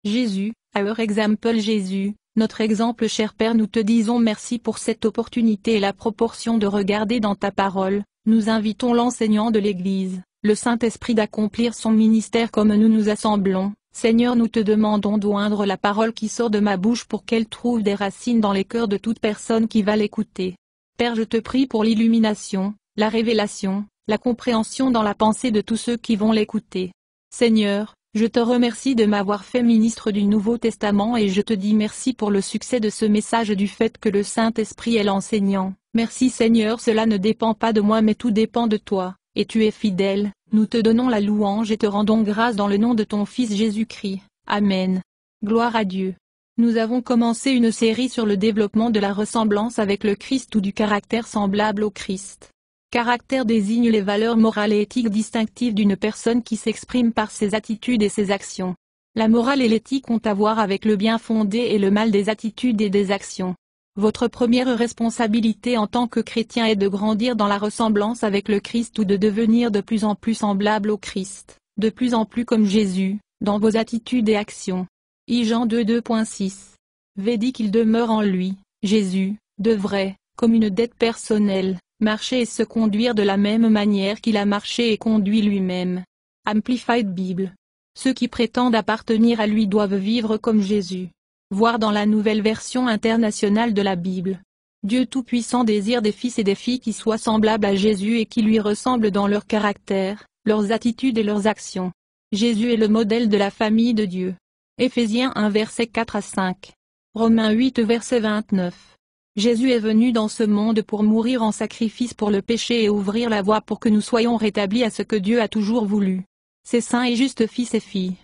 Jésus, our example Jésus, notre exemple cher Père, nous te disons merci pour cette opportunité et la proportion de regarder dans ta parole. Nous invitons l'enseignant de l'Église, le Saint-Esprit, d'accomplir son ministère comme nous nous assemblons. Seigneur, nous te demandons d'oindre la parole qui sort de ma bouche pour qu'elle trouve des racines dans les cœurs de toute personne qui va l'écouter. Père, je te prie pour l'illumination, la révélation, la compréhension dans la pensée de tous ceux qui vont l'écouter. Seigneur, je te remercie de m'avoir fait ministre du Nouveau Testament et je te dis merci pour le succès de ce message, du fait que le Saint-Esprit est l'enseignant. Merci Seigneur, cela ne dépend pas de moi mais tout dépend de toi, et tu es fidèle. Nous te donnons la louange et te rendons grâce dans le nom de ton Fils Jésus-Christ. Amen. Gloire à Dieu. Nous avons commencé une série sur le développement de la ressemblance avec le Christ ou du caractère semblable au Christ. Caractère désigne les valeurs morales et éthiques distinctives d'une personne qui s'exprime par ses attitudes et ses actions. La morale et l'éthique ont à voir avec le bien fondé et le mal des attitudes et des actions. Votre première responsabilité en tant que chrétien est de grandir dans la ressemblance avec le Christ ou de devenir de plus en plus semblable au Christ, de plus en plus comme Jésus, dans vos attitudes et actions. Jean 2:2.6. V dit qu'il demeure en lui, Jésus, devrait, comme une dette personnelle, marcher et se conduire de la même manière qu'il a marché et conduit lui-même. Amplified Bible. Ceux qui prétendent appartenir à lui doivent vivre comme Jésus. Voir dans la nouvelle version internationale de la Bible. Dieu Tout-Puissant désire des fils et des filles qui soient semblables à Jésus et qui lui ressemblent dans leur caractère, leurs attitudes et leurs actions. Jésus est le modèle de la famille de Dieu. Éphésiens 1 versets 4 à 5. Romains 8 verset 29. Jésus est venu dans ce monde pour mourir en sacrifice pour le péché et ouvrir la voie pour que nous soyons rétablis à ce que Dieu a toujours voulu. Ses saints et justes fils et filles.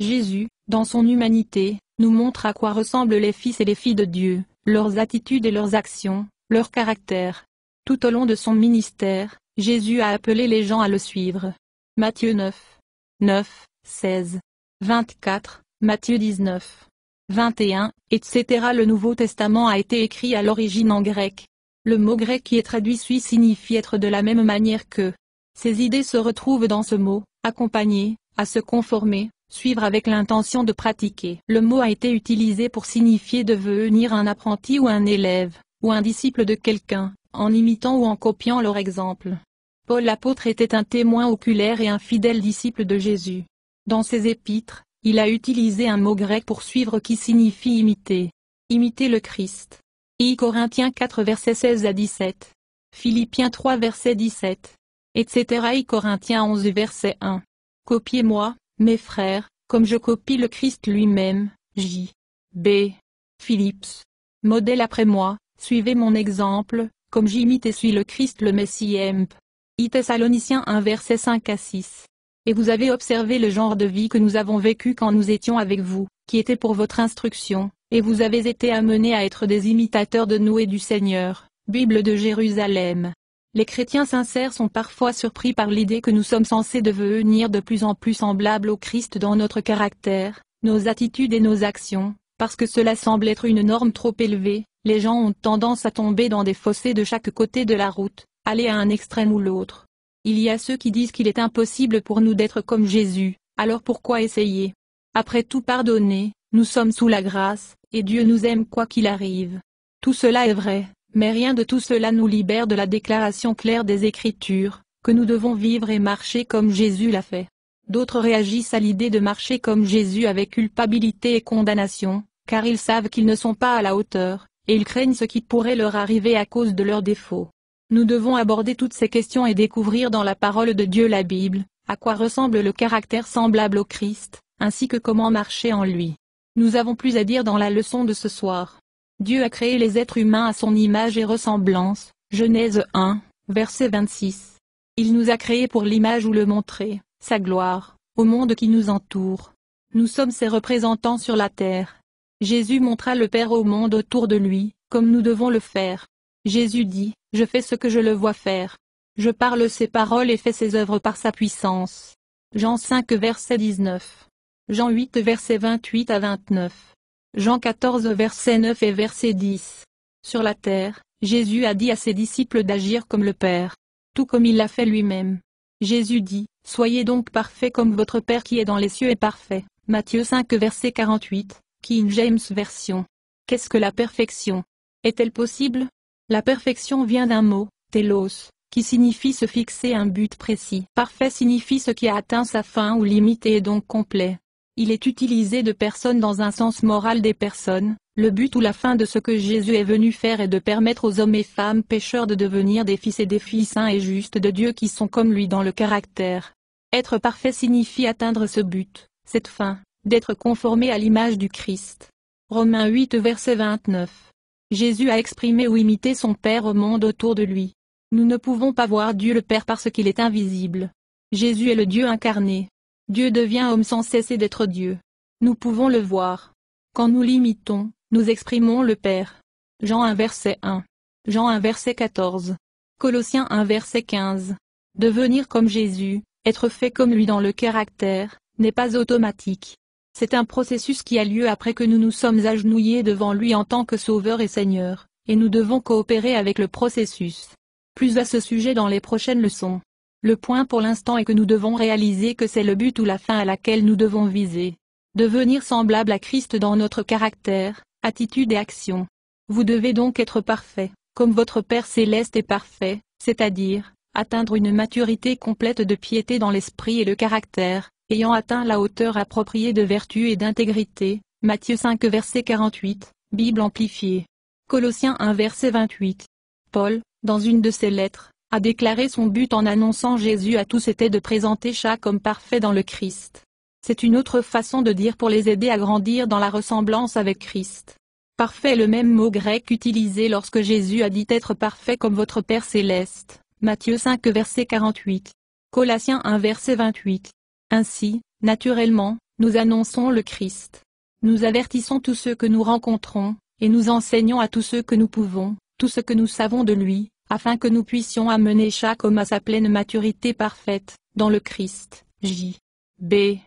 Jésus, dans son humanité, nous montre à quoi ressemblent les fils et les filles de Dieu, leurs attitudes et leurs actions, leur caractère. Tout au long de son ministère, Jésus a appelé les gens à le suivre. Matthieu 9, 16, 24, Matthieu 19, 21, etc. Le Nouveau Testament a été écrit à l'origine en grec. Le mot grec qui est traduit signifie être de la même manière que. Ces idées se retrouvent dans ce mot, accompagner, à se conformer, suivre avec l'intention de pratiquer. Le mot a été utilisé pour signifier devenir un apprenti ou un élève, ou un disciple de quelqu'un, en imitant ou en copiant leur exemple. Paul l'apôtre était un témoin oculaire et un fidèle disciple de Jésus. Dans ses épîtres, il a utilisé un mot grec pour suivre qui signifie imiter. Imiter le Christ. Corinthiens 4 versets 16 à 17. Philippiens 3 verset 17. Etc. Corinthiens 11 verset 1. Copiez-moi, mes frères, comme je copie le Christ lui-même. J. B. Phillips. Modèle après moi, suivez mon exemple, comme j'imite et suis le Christ le Messie. Thessaloniciens 1 verset 5 à 6. Et vous avez observé le genre de vie que nous avons vécu quand nous étions avec vous, qui était pour votre instruction, et vous avez été amenés à être des imitateurs de nous et du Seigneur. Bible de Jérusalem. Les chrétiens sincères sont parfois surpris par l'idée que nous sommes censés devenir de plus en plus semblables au Christ dans notre caractère, nos attitudes et nos actions, parce que cela semble être une norme trop élevée. Les gens ont tendance à tomber dans des fossés de chaque côté de la route, aller à un extrême ou l'autre. Il y a ceux qui disent qu'il est impossible pour nous d'être comme Jésus, alors pourquoi essayer? Après tout pardonner, nous sommes sous la grâce, et Dieu nous aime quoi qu'il arrive. Tout cela est vrai. Mais rien de tout cela nous libère de la déclaration claire des Écritures, que nous devons vivre et marcher comme Jésus l'a fait. D'autres réagissent à l'idée de marcher comme Jésus avec culpabilité et condamnation, car ils savent qu'ils ne sont pas à la hauteur, et ils craignent ce qui pourrait leur arriver à cause de leurs défauts. Nous devons aborder toutes ces questions et découvrir dans la parole de Dieu, la Bible, à quoi ressemble le caractère semblable au Christ, ainsi que comment marcher en lui. Nous avons plus à dire dans la leçon de ce soir. Dieu a créé les êtres humains à son image et ressemblance, Genèse 1, verset 26. Il nous a créés pour l'image ou le montrer, sa gloire, au monde qui nous entoure. Nous sommes ses représentants sur la terre. Jésus montra le Père au monde autour de lui, comme nous devons le faire. Jésus dit, « Je fais ce que je le vois faire. Je parle ses paroles et fais ses œuvres par sa puissance. » Jean 5 verset 19. Jean 8 verset 28 à 29. Jean 14 verset 9 et verset 10. Sur la terre, Jésus a dit à ses disciples d'agir comme le Père, tout comme il l'a fait lui-même. Jésus dit, « Soyez donc parfaits comme votre Père qui est dans les cieux est parfait. » Matthieu 5 verset 48, King James Version. Qu'est-ce que la perfection? Est-elle possible? La perfection vient d'un mot, telos, qui signifie se fixer un but précis. Parfait signifie ce qui a atteint sa fin ou limite et est donc complet. Il est utilisé de personne dans un sens moral des personnes. Le but ou la fin de ce que Jésus est venu faire est de permettre aux hommes et femmes pécheurs de devenir des fils et des filles saints et justes de Dieu qui sont comme lui dans le caractère. Être parfait signifie atteindre ce but, cette fin, d'être conformé à l'image du Christ. Romains 8 verset 29. Jésus a exprimé ou imité son Père au monde autour de lui. Nous ne pouvons pas voir Dieu le Père parce qu'il est invisible. Jésus est le Dieu incarné. Dieu devient homme sans cesser d'être Dieu. Nous pouvons le voir. Quand nous l'imitons, nous exprimons le Père. Jean 1 verset 1. Jean 1 verset 14. Colossiens 1 verset 15. Devenir comme Jésus, être fait comme lui dans le caractère, n'est pas automatique. C'est un processus qui a lieu après que nous nous sommes agenouillés devant lui en tant que Sauveur et Seigneur, et nous devons coopérer avec le processus. Plus à ce sujet dans les prochaines leçons. Le point pour l'instant est que nous devons réaliser que c'est le but ou la fin à laquelle nous devons viser. Devenir semblable à Christ dans notre caractère, attitude et action. Vous devez donc être parfait, comme votre Père céleste est parfait, c'est-à-dire, atteindre une maturité complète de piété dans l'esprit et le caractère, ayant atteint la hauteur appropriée de vertu et d'intégrité. Matthieu 5 verset 48, Bible amplifiée. Colossiens 1 verset 28. Paul, dans une de ses lettres, a déclaré son but en annonçant Jésus à tous était de présenter chaque homme parfait dans le Christ. C'est une autre façon de dire pour les aider à grandir dans la ressemblance avec Christ. Parfait est le même mot grec utilisé lorsque Jésus a dit être parfait comme votre Père céleste. Matthieu 5 verset 48. Colossiens 1 verset 28. Ainsi, naturellement, nous annonçons le Christ. Nous avertissons tous ceux que nous rencontrons, et nous enseignons à tous ceux que nous pouvons, tout ce que nous savons de lui, afin que nous puissions amener chaque homme à sa pleine maturité parfaite, dans le Christ. J. B.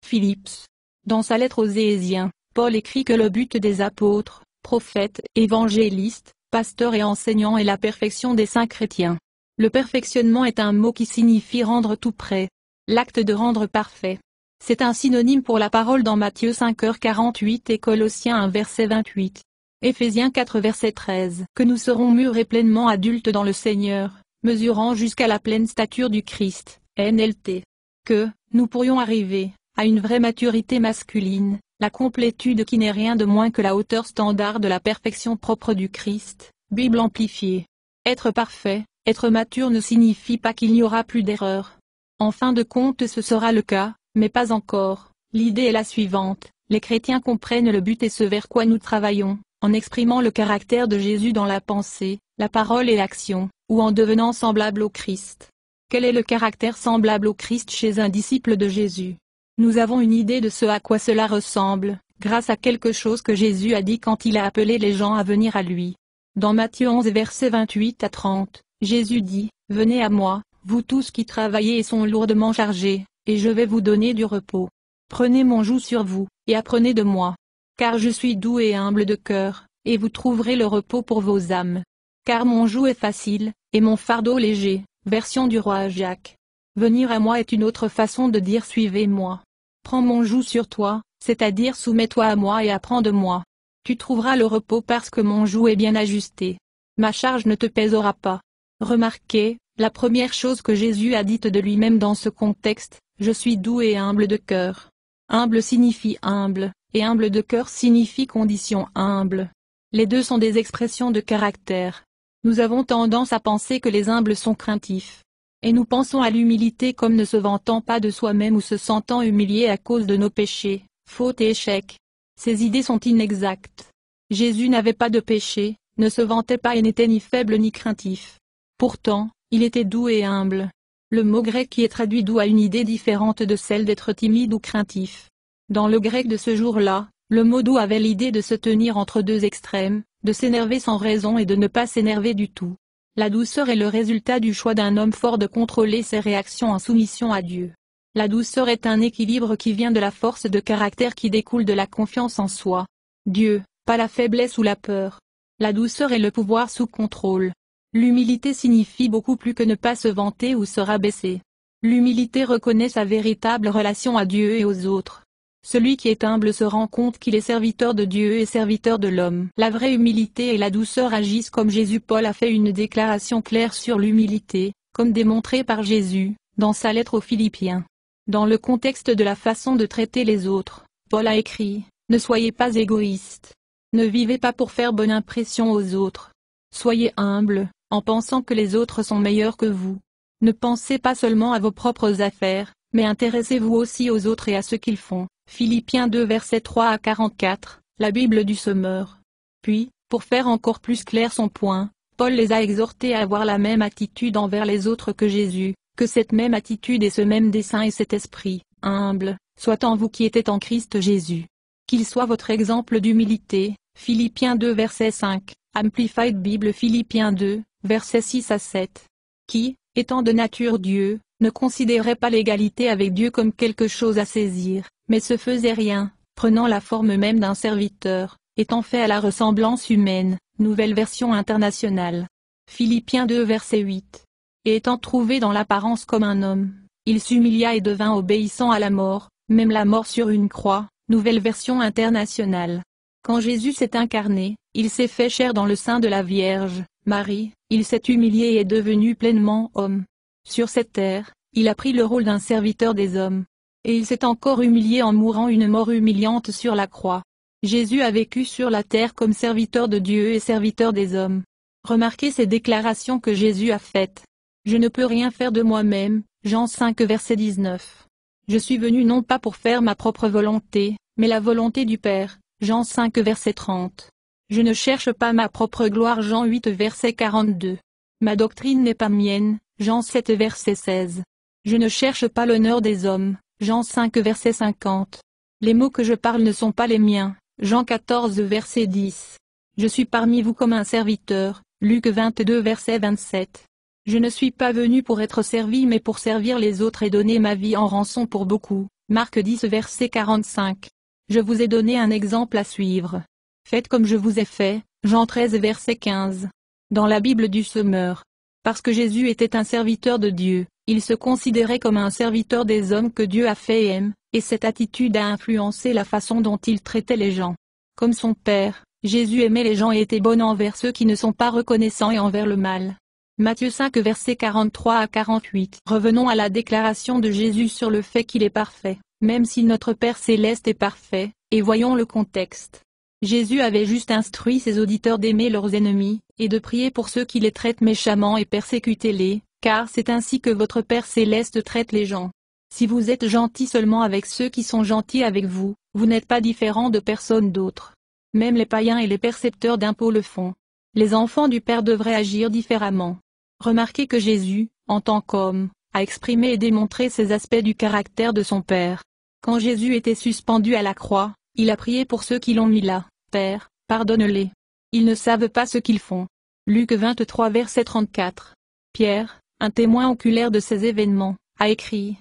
Phillips. Dans sa lettre aux Éhésiens, Paul écrit que le but des apôtres, prophètes, évangélistes, pasteurs et enseignants est la perfection des saints chrétiens. Le perfectionnement est un mot qui signifie rendre tout prêt. L'acte de rendre parfait. C'est un synonyme pour la parole dans Matthieu 5h48 et Colossiens 1 verset 28. Éphésiens 4 verset 13. Que nous serons mûrs et pleinement adultes dans le Seigneur, mesurant jusqu'à la pleine stature du Christ, NLT. Que, nous pourrions arriver, à une vraie maturité masculine, la complétude qui n'est rien de moins que la hauteur standard de la perfection propre du Christ, Bible amplifiée. Être parfait, être mature ne signifie pas qu'il n'y aura plus d'erreurs. En fin de compte ce sera le cas, mais pas encore. L'idée est la suivante, les chrétiens comprennent le but et ce vers quoi nous travaillons, en exprimant le caractère de Jésus dans la pensée, la parole et l'action, ou en devenant semblable au Christ. Quel est le caractère semblable au Christ chez un disciple de Jésus? Nous avons une idée de ce à quoi cela ressemble, grâce à quelque chose que Jésus a dit quand il a appelé les gens à venir à lui. Dans Matthieu 11 versets 28 à 30, Jésus dit, « Venez à moi, vous tous qui travaillez et sont lourdement chargés, et je vais vous donner du repos. Prenez mon joug sur vous, et apprenez de moi. Car je suis doux et humble de cœur, et vous trouverez le repos pour vos âmes. Car mon joug est facile, et mon fardeau léger. » Version du roi Jacques. Venir à moi est une autre façon de dire suivez-moi. Prends mon joug sur toi, c'est-à-dire soumets-toi à moi et apprends de moi. Tu trouveras le repos parce que mon joug est bien ajusté. Ma charge ne te pèsera pas. Remarquez, la première chose que Jésus a dite de lui-même dans ce contexte, je suis doux et humble de cœur. Humble signifie humble, et humble de cœur signifie condition humble. Les deux sont des expressions de caractère. Nous avons tendance à penser que les humbles sont craintifs. Et nous pensons à l'humilité comme ne se vantant pas de soi-même ou se sentant humilié à cause de nos péchés, fautes et échecs. Ces idées sont inexactes. Jésus n'avait pas de péché, ne se vantait pas et n'était ni faible ni craintif. Pourtant, il était doux et humble. Le mot grec qui est traduit doux a une idée différente de celle d'être timide ou craintif. Dans le grec de ce jour-là, le mot doux avait l'idée de se tenir entre deux extrêmes, de s'énerver sans raison et de ne pas s'énerver du tout. La douceur est le résultat du choix d'un homme fort de contrôler ses réactions en soumission à Dieu. La douceur est un équilibre qui vient de la force de caractère qui découle de la confiance en soi. Dieu, pas la faiblesse ou la peur. La douceur est le pouvoir sous contrôle. L'humilité signifie beaucoup plus que ne pas se vanter ou se rabaisser. L'humilité reconnaît sa véritable relation à Dieu et aux autres. Celui qui est humble se rend compte qu'il est serviteur de Dieu et serviteur de l'homme. La vraie humilité et la douceur agissent comme Jésus. Paul a fait une déclaration claire sur l'humilité, comme démontré par Jésus, dans sa lettre aux Philippiens. Dans le contexte de la façon de traiter les autres, Paul a écrit, « Ne soyez pas égoïstes. Ne vivez pas pour faire bonne impression aux autres. Soyez humbles, en pensant que les autres sont meilleurs que vous. Ne pensez pas seulement à vos propres affaires, mais intéressez-vous aussi aux autres et à ce qu'ils font. » Philippiens 2 versets 3 à 44, la Bible du Semeur. Puis, pour faire encore plus clair son point, Paul les a exhortés à avoir la même attitude envers les autres que Jésus, que cette même attitude et ce même dessein et cet esprit, humble, soit en vous qui êtes en Christ Jésus. Qu'il soit votre exemple d'humilité, Philippiens 2 verset 5, Amplified Bible Philippiens 2, versets 6 à 7. Qui, étant de nature Dieu, ne considérait pas l'égalité avec Dieu comme quelque chose à saisir, mais se faisait rien, prenant la forme même d'un serviteur, étant fait à la ressemblance humaine, nouvelle version internationale. Philippiens 2 verset 8. Et étant trouvé dans l'apparence comme un homme, il s'humilia et devint obéissant à la mort, même la mort sur une croix, nouvelle version internationale. Quand Jésus s'est incarné, il s'est fait chair dans le sein de la Vierge Marie, il s'est humilié et est devenu pleinement homme. Sur cette terre, il a pris le rôle d'un serviteur des hommes. Et il s'est encore humilié en mourant une mort humiliante sur la croix. Jésus a vécu sur la terre comme serviteur de Dieu et serviteur des hommes. Remarquez ces déclarations que Jésus a faites. Je ne peux rien faire de moi-même, Jean 5 verset 19. Je suis venu non pas pour faire ma propre volonté, mais la volonté du Père, Jean 5 verset 30. Je ne cherche pas ma propre gloire, Jean 8 verset 42. Ma doctrine n'est pas mienne, Jean 7 verset 16. Je ne cherche pas l'honneur des hommes, Jean 5 verset 50. Les mots que je parle ne sont pas les miens, Jean 14 verset 10. Je suis parmi vous comme un serviteur, Luc 22 verset 27. Je ne suis pas venu pour être servi mais pour servir les autres et donner ma vie en rançon pour beaucoup, Marc 10 verset 45. Je vous ai donné un exemple à suivre. Faites comme je vous ai fait, Jean 13 verset 15. Dans la Bible du Semeur. Parce que Jésus était un serviteur de Dieu, il se considérait comme un serviteur des hommes que Dieu a fait et aime, et cette attitude a influencé la façon dont il traitait les gens. Comme son Père, Jésus aimait les gens et était bon envers ceux qui ne sont pas reconnaissants et envers le mal. Matthieu 5 versets 43 à 48. Revenons à la déclaration de Jésus sur le fait qu'il est parfait, même si notre Père céleste est parfait, et voyons le contexte. Jésus avait juste instruit ses auditeurs d'aimer leurs ennemis, et de prier pour ceux qui les traitent méchamment et persécutez-les, car c'est ainsi que votre Père céleste traite les gens. Si vous êtes gentil seulement avec ceux qui sont gentils avec vous, vous n'êtes pas différent de personne d'autre. Même les païens et les percepteurs d'impôts le font. Les enfants du Père devraient agir différemment. Remarquez que Jésus, en tant qu'homme, a exprimé et démontré ces aspects du caractère de son Père. Quand Jésus était suspendu à la croix, il a prié pour ceux qui l'ont mis là. Père, pardonne-les. Ils ne savent pas ce qu'ils font. Luc 23 verset 34. Pierre, un témoin oculaire de ces événements, a écrit,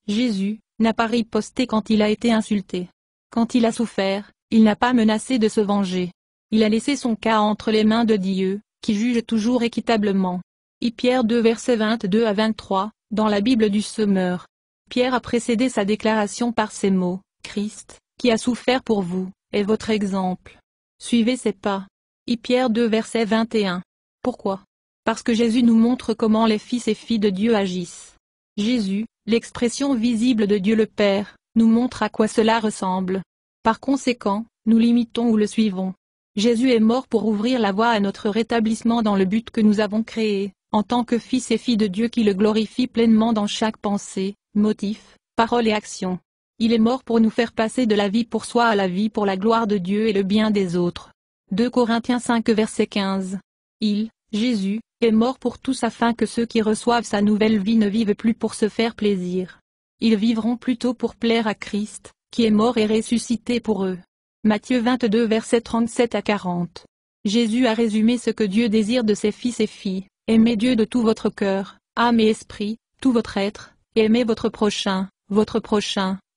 Jésus, n'a pas riposté quand il a été insulté. Quand il a souffert, il n'a pas menacé de se venger. Il a laissé son cas entre les mains de Dieu, qui juge toujours équitablement. Pierre 2 versets 22 à 23, dans la Bible du Semeur. Pierre a précédé sa déclaration par ces mots, Christ, qui a souffert pour vous, est votre exemple. Suivez ses pas. Pierre 2 verset 21. Pourquoi? Parce que Jésus nous montre comment les fils et filles de Dieu agissent. Jésus, l'expression visible de Dieu le Père, nous montre à quoi cela ressemble. Par conséquent, nous l'imitons ou le suivons. Jésus est mort pour ouvrir la voie à notre rétablissement dans le but que nous avons créé, en tant que fils et filles de Dieu qui le glorifient pleinement dans chaque pensée, motif, parole et action. Il est mort pour nous faire passer de la vie pour soi à la vie pour la gloire de Dieu et le bien des autres. 2 Corinthiens 5 verset 15. Jésus, est mort pour tous afin que ceux qui reçoivent sa nouvelle vie ne vivent plus pour se faire plaisir. Ils vivront plutôt pour plaire à Christ, qui est mort et ressuscité pour eux. Matthieu 22 versets 37 à 40. Jésus a résumé ce que Dieu désire de ses fils et filles, aimez Dieu de tout votre cœur, âme et esprit, tout votre être, et aimez votre prochain,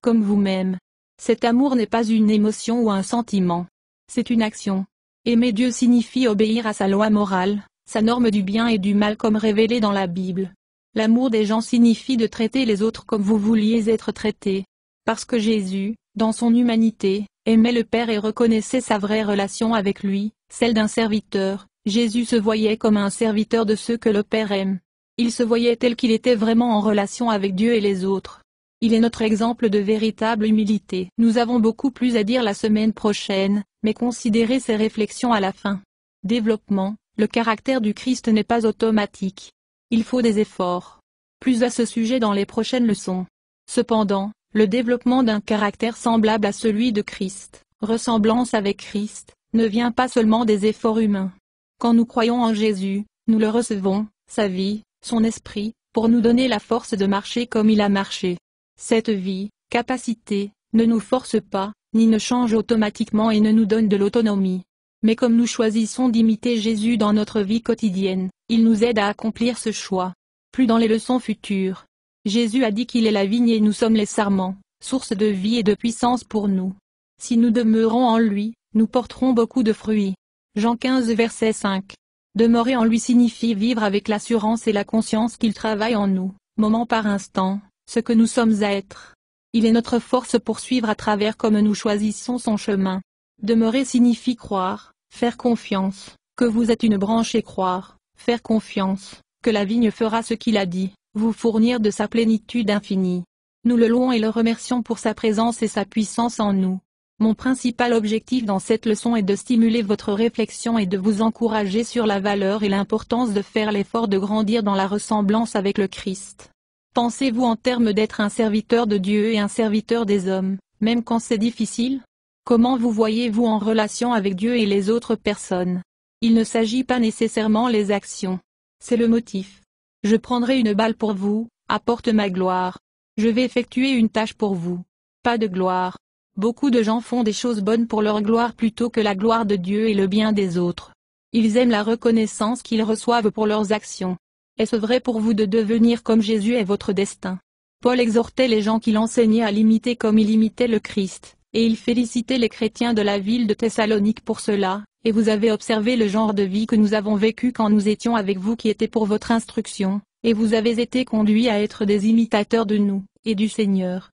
comme vous-même. Cet amour n'est pas une émotion ou un sentiment. C'est une action. Aimer Dieu signifie obéir à sa loi morale, sa norme du bien et du mal comme révélée dans la Bible. L'amour des gens signifie de traiter les autres comme vous vouliez être traités. Parce que Jésus, Dans son humanité, aimait le Père et reconnaissait sa vraie relation avec lui, celle d'un serviteur. Jésus se voyait comme un serviteur de ceux que le Père aime. Il se voyait tel qu'il était vraiment en relation avec Dieu et les autres. Il est notre exemple de véritable humilité. Nous avons beaucoup plus à dire la semaine prochaine, mais considérez ces réflexions à la fin. Développement, le caractère du Christ n'est pas automatique. Il faut des efforts. Plus à ce sujet dans les prochaines leçons. Cependant, le développement d'un caractère semblable à celui de Christ, ressemblance avec Christ, ne vient pas seulement des efforts humains. Quand nous croyons en Jésus, nous le recevons, sa vie, son esprit, pour nous donner la force de marcher comme il a marché. Cette vie, capacité, ne nous force pas, ni ne change automatiquement et ne nous donne de l'autonomie. Mais comme nous choisissons d'imiter Jésus dans notre vie quotidienne, il nous aide à accomplir ce choix. Plus dans les leçons futures. Jésus a dit qu'il est la vigne et nous sommes les sarments, source de vie et de puissance pour nous. Si nous demeurons en lui, nous porterons beaucoup de fruits. Jean 15 verset 5. Demeurer en lui signifie vivre avec l'assurance et la conscience qu'il travaille en nous, moment par instant, ce que nous sommes à être. Il est notre force pour suivre à travers comme nous choisissons son chemin. Demeurer signifie croire, faire confiance, que vous êtes une branche et croire, faire confiance, que la vigne fera ce qu'il a dit, vous fournir de sa plénitude infinie. Nous le louons et le remercions pour sa présence et sa puissance en nous. Mon principal objectif dans cette leçon est de stimuler votre réflexion et de vous encourager sur la valeur et l'importance de faire l'effort de grandir dans la ressemblance avec le Christ. Pensez-vous en termes d'être un serviteur de Dieu et un serviteur des hommes, même quand c'est difficile? Comment vous voyez-vous en relation avec Dieu et les autres personnes? Il ne s'agit pas nécessairement les actions. C'est le motif. Je prendrai une balle pour vous, apporte ma gloire. Je vais effectuer une tâche pour vous. Pas de gloire. Beaucoup de gens font des choses bonnes pour leur gloire plutôt que la gloire de Dieu et le bien des autres. Ils aiment la reconnaissance qu'ils reçoivent pour leurs actions. Est-ce vrai pour vous de devenir comme Jésus est votre destin? Paul exhortait les gens qu'il enseignait à l'imiter comme il imitait le Christ, et il félicitait les chrétiens de la ville de Thessalonique pour cela, et vous avez observé le genre de vie que nous avons vécu quand nous étions avec vous qui était pour votre instruction, et vous avez été conduits à être des imitateurs de nous, et du Seigneur.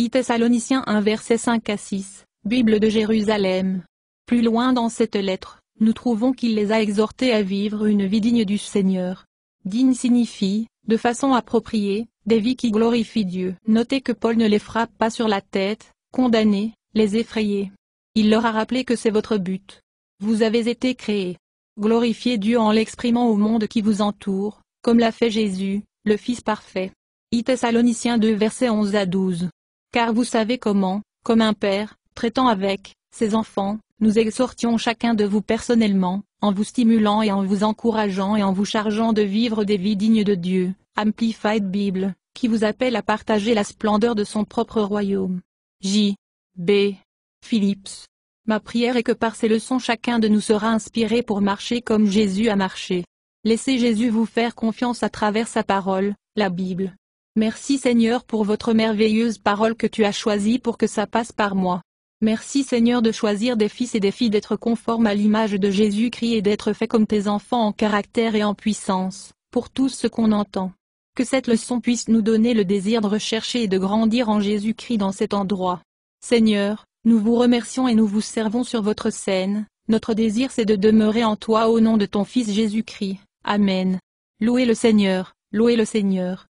Thessaloniciens 1 verset 5 à 6, Bible de Jérusalem. Plus loin dans cette lettre, nous trouvons qu'il les a exhortés à vivre une vie digne du Seigneur. Digne signifie, de façon appropriée, des vies qui glorifient Dieu. Notez que Paul ne les frappe pas sur la tête, condamner, les effrayer. Il leur a rappelé que c'est votre but. Vous avez été créés. Glorifiez Dieu en l'exprimant au monde qui vous entoure, comme l'a fait Jésus, le Fils parfait. Thessaloniciens 2 versets 11 à 12. Car vous savez comment, comme un père, traitant avec ses enfants, nous exhortions chacun de vous personnellement, en vous stimulant et en vous encourageant et en vous chargeant de vivre des vies dignes de Dieu, Amplified Bible, qui vous appelle à partager la splendeur de son propre royaume. J. B. Phillips. Ma prière est que par ces leçons chacun de nous sera inspiré pour marcher comme Jésus a marché. Laissez Jésus vous faire confiance à travers sa parole, la Bible. Merci Seigneur pour votre merveilleuse parole que tu as choisie pour que ça passe par moi. Merci Seigneur de choisir des fils et des filles d'être conformes à l'image de Jésus-Christ et d'être faits comme tes enfants en caractère et en puissance, pour tout ce qu'on entend. Que cette leçon puisse nous donner le désir de rechercher et de grandir en Jésus-Christ dans cet endroit. Seigneur, nous vous remercions et nous vous servons sur votre scène, notre désir c'est de demeurer en toi au nom de ton Fils Jésus-Christ. Amen. Louez le Seigneur, louez le Seigneur.